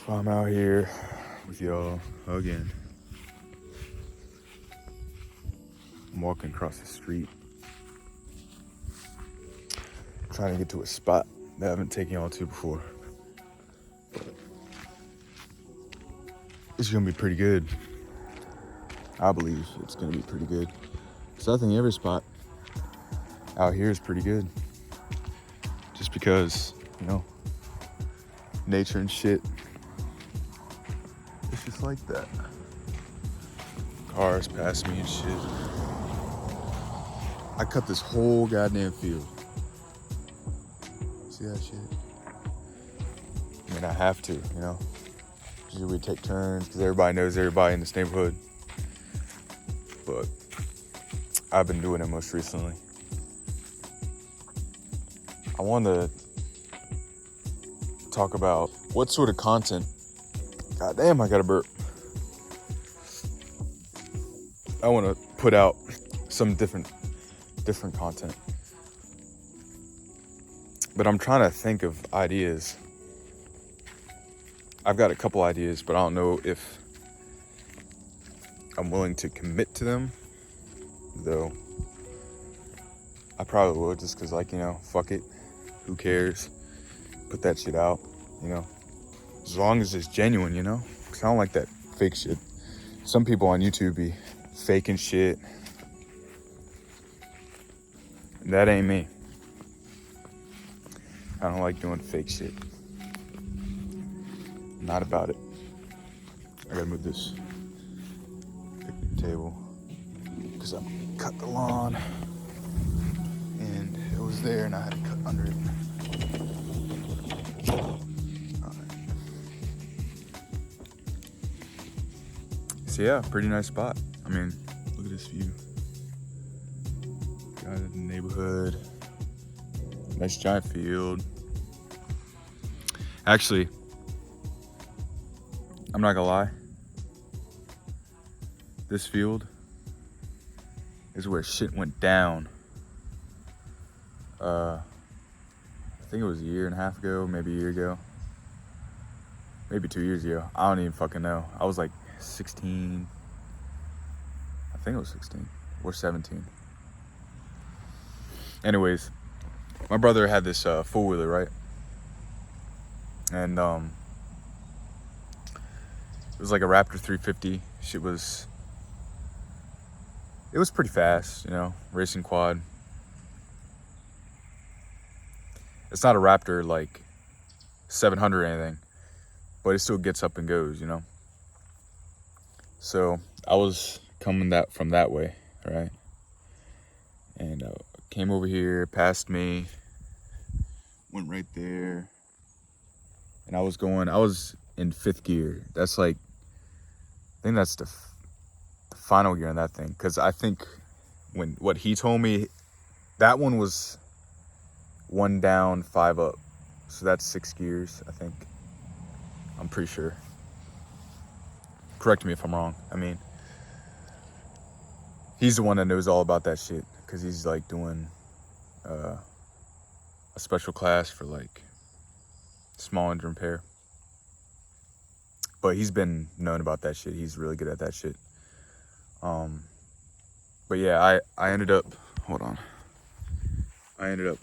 I'm out here with y'all again. I'm walking across the street, trying to get to a spot that I haven't taken y'all to before. It's gonna be pretty good. I believe it's gonna be pretty good. Because I think every spot out here is pretty good. Just because, nature and shit. It's just like that. Cars pass me and shit. I cut this whole goddamn field. See that shit? I mean, I have to, Usually we take turns because everybody knows everybody in this neighborhood. But I've been doing it most recently. I want to talk about what sort of content. God damn, I got a burp. I want to put out some different content. But I'm trying to think of ideas. I've got a couple ideas, but I don't know if I'm willing to commit to them, though. I probably would, just because, fuck it. Who cares? Put that shit out, As long as it's genuine, Because I don't like that fake shit. Some people on YouTube be faking shit. That ain't me. I don't like doing fake shit. Not about it. I gotta move this picnic table because I cut the lawn and it was there and I had to cut under it. Alright. So yeah, pretty nice spot. I mean, look at this view. Got in the neighborhood. Nice giant field. Actually, I'm not gonna lie. This field is where shit went down. I think it was a year and a half ago, maybe a year ago. Maybe 2 years ago. I don't even fucking know. I was like 16. I think it was 16 or 17. Anyways, my brother had this four-wheeler, right? And it was like a Raptor 350. It was pretty fast, racing quad. It's not a Raptor like 700 or anything, but it still gets up and goes, So I was coming from that way, right? And came over here, passed me, went right there, and I was in fifth gear. That's like, I think that's the final gear on that thing, because I think what he told me, that one was 1 down, 5 up, so that's 6 gears, I think. I'm pretty sure. Correct me if I'm wrong. I mean, he's the one that knows all about that shit, because he's like doing a special class for like small engine repair. But he's been known about that shit. He's really good at that shit. But yeah, I ended up, hold on. I ended up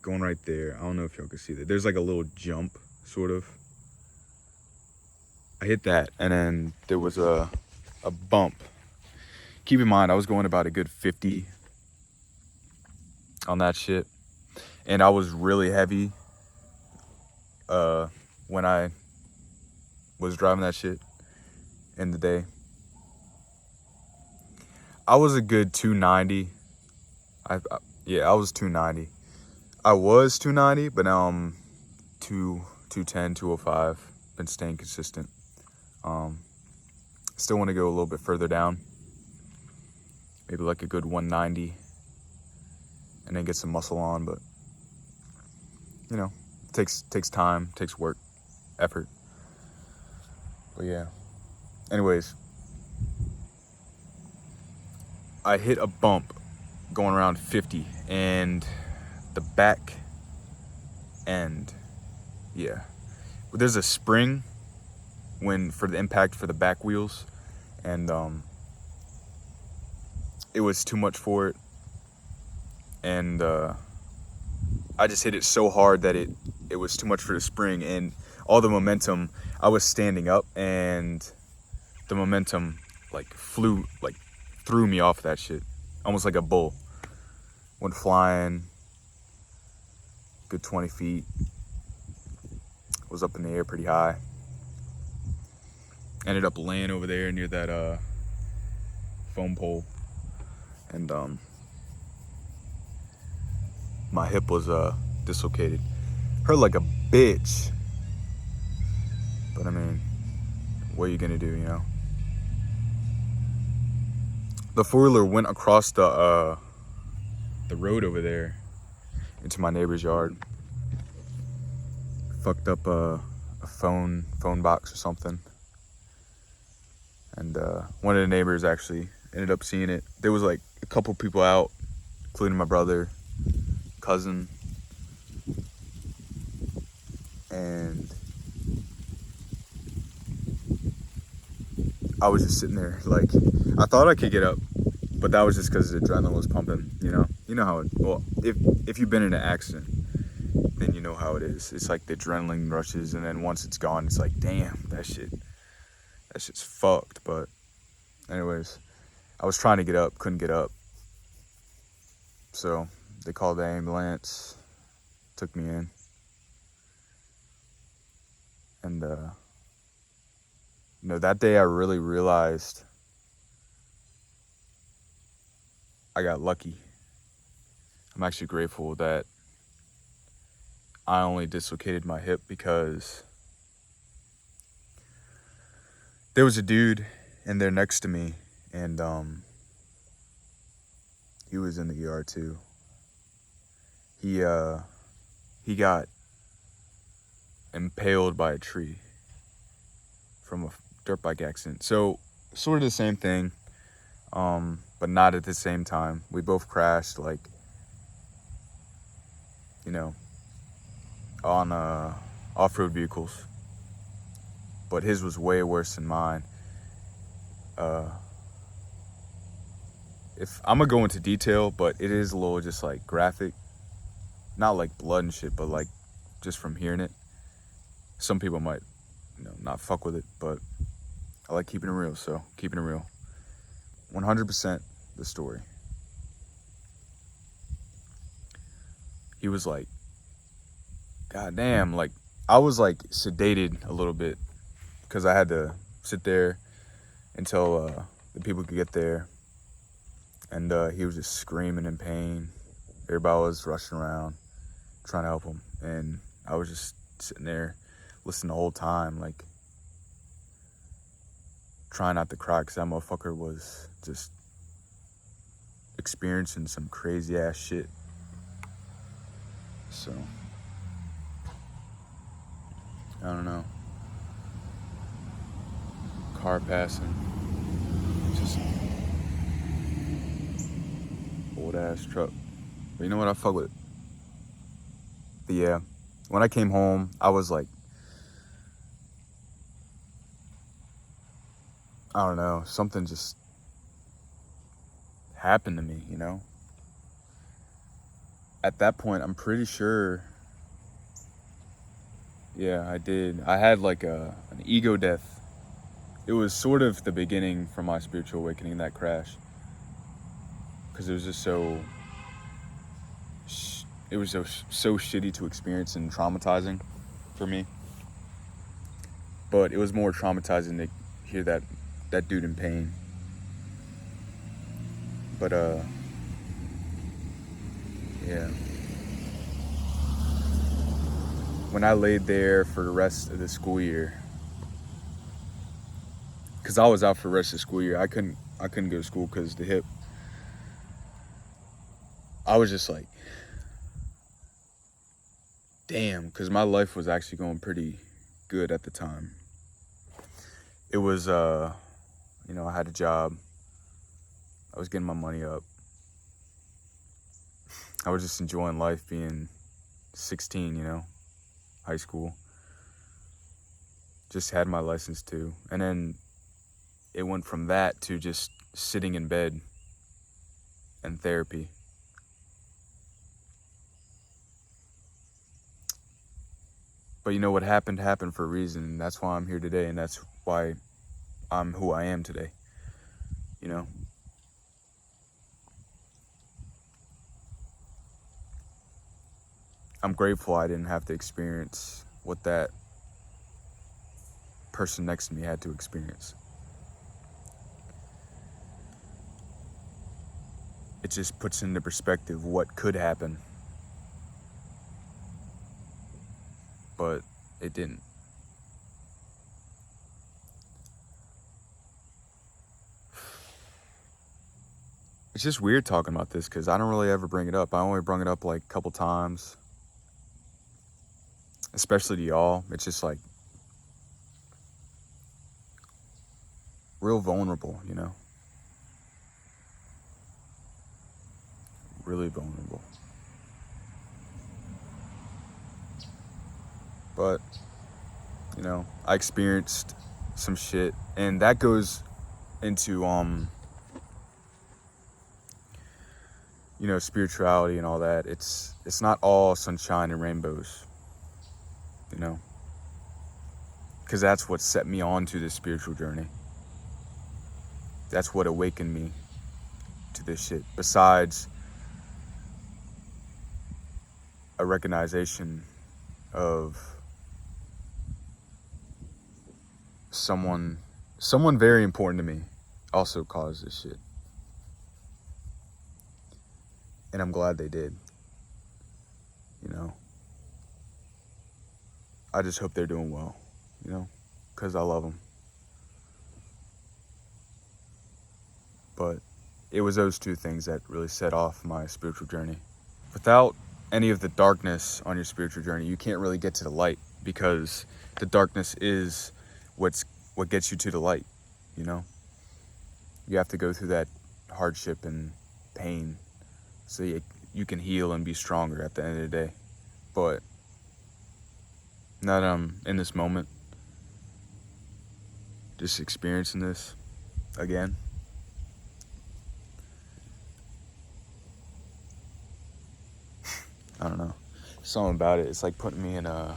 going right there. I don't know if y'all can see that. There's like a little jump, sort of. I hit that, and then there was a bump. Keep in mind, I was going about a good 50 on that shit. And I was really heavy when I was driving that shit in the day. I was a good 290. I was 290. I was 290, but now I'm 210, 205. Been staying consistent. Still want to go a little bit further down. Maybe like a good 190. And then get some muscle on, but takes time, takes work, effort. But yeah. Anyways, I hit a bump going around 50, and the back end, there's a spring for the impact for the back wheels, and it was too much for it, and I just hit it so hard that it was too much for the spring, and all the momentum. I was standing up, and the momentum threw me off that shit, almost like a bull. Went flying, good 20 feet. Was up in the air pretty high. Ended up laying over there near that foam pole, and my hip was dislocated. Hurt like a bitch, but I mean, what are you gonna do, you know? The four-wheeler went across the road over there into my neighbor's yard. Fucked up a phone box or something, and one of the neighbors actually ended up seeing it. There was like a couple people out, including my brother, cousin, and I was just sitting there like, I thought I could get up, but that was just because the adrenaline was pumping, you know? You know how it, well, if you've been in an accident, then you know how it is. It's like the adrenaline rushes, and then once it's gone, it's like, damn, that shit's fucked. But anyways, I was trying to get up, couldn't get up. So they called the ambulance, took me in, and you know, that day I really realized I got lucky. I'm actually grateful that I only dislocated my hip because there was a dude in there next to me, and he was in the ER too. He got impaled by a tree from a dirt bike accident. So sort of the same thing, but not at the same time. We both crashed, like, you know, on off-road vehicles, but his was way worse than mine. If I'm gonna go into detail, but it is a little just like graphic, not like blood and shit, but like just from hearing it. Some people might, you know, not fuck with it, but I like keeping it real, so keeping it real. 100% the story. He was like, God damn, like, I was like sedated a little bit because I had to sit there until the people could get there. And he was just screaming in pain. Everybody was rushing around trying to help him. And I was just sitting there listening the whole time, like, trying not to cry, because that motherfucker was just experiencing some crazy ass shit. So, I don't know. Car passing. Just old ass truck. But you know what? I fuck with it. But yeah, when I came home, I was like, I don't know, something just happened to me, you know? At that point, I'm pretty sure, yeah, I did. I had like an ego death. It was sort of the beginning for my spiritual awakening, that crash. Because it was just so shitty to experience and traumatizing for me. But it was more traumatizing to hear that dude in pain. But yeah. When I laid there for the rest of the school year, because I was out for the rest of the school year, I couldn't go to school because the hip. I was just like, damn, because my life was actually going pretty good at the time. It was, you know, I had a job. I was getting my money up. I was just enjoying life being 16, you know, high school. just had my license too. And then it went from that to just sitting in bed and therapy. But you know what happened for a reason, and that's why I'm here today, and that's why I'm who I am today, you know? I'm grateful I didn't have to experience what that person next to me had to experience. It just puts into perspective what could happen, but it didn't. It's just weird talking about this because I don't really ever bring it up. I only brought it up like a couple times, especially to y'all. It's just like real vulnerable, you know? Really vulnerable. But, you know, I experienced some shit, and that goes into, you know, spirituality and all that. It's not all sunshine and rainbows, you know? Because that's what set me on to this spiritual journey. That's what awakened me to this shit. Besides a recognition of someone very important to me also caused this shit. And I'm glad they did, you know? I just hope they're doing well, you know? Because I love them. But it was those two things that really set off my spiritual journey. Without any of the darkness on your spiritual journey, you can't really get to the light, because the darkness is what gets you to the light, you know? You have to go through that hardship and pain so you can heal and be stronger at the end of the day. But now that I'm in this moment, just experiencing this again, I don't know. Something about it. It's like putting me in a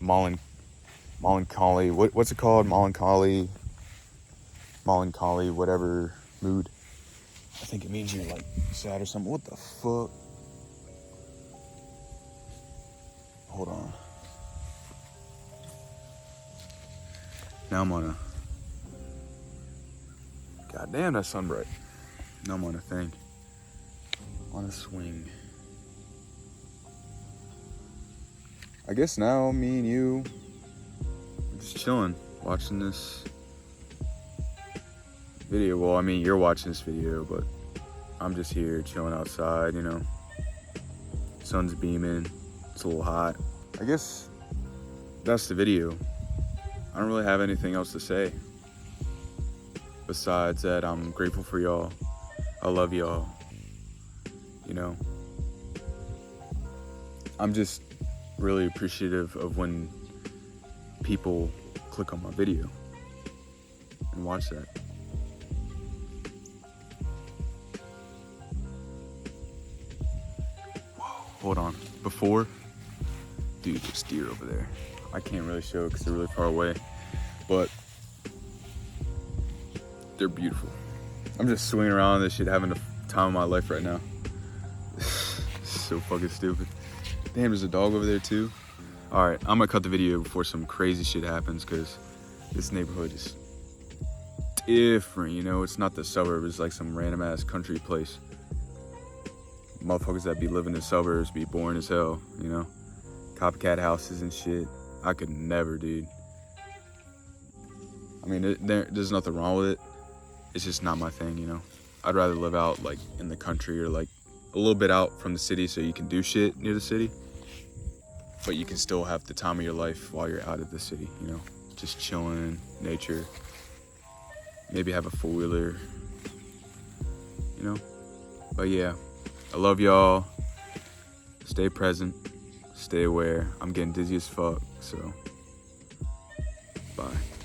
melancholy. What's it called? Melancholy, whatever mood. I think it means you're like sad or something. What the fuck? Hold on. Now I'm on a. God damn, that sun bright. Now I'm on a thing. On a swing. I guess now me and you are just chilling, watching this video. Well, I mean, you're watching this video, but I'm just here chilling outside, you know. Sun's beaming, it's a little hot. I guess that's the video. I don't really have anything else to say besides that I'm grateful for y'all. I love y'all, you know. I'm just really appreciative of when people click on my video and watch that. Whoa, hold on. Before, dude, there's deer over there. I can't really show it because they're really far away, but they're beautiful. I'm just swinging around this shit, having the time of my life right now. So fucking stupid. Damn, there's a dog over there too. All right, I'm gonna cut the video before some crazy shit happens, because this neighborhood is different, you know? It's not the suburbs, it's like some random ass country place. Motherfuckers that be living in the suburbs be boring as hell, you know? Copycat houses and shit. I could never, dude. I mean, there's nothing wrong with it. It's just not my thing, you know? I'd rather live out like in the country, or like a little bit out from the city so you can do shit near the city, but you can still have the time of your life while you're out of the city, you know? Just chilling, nature, maybe have a four-wheeler, you know? But yeah, I love y'all. Stay present, stay aware. I'm getting dizzy as fuck, so Bye.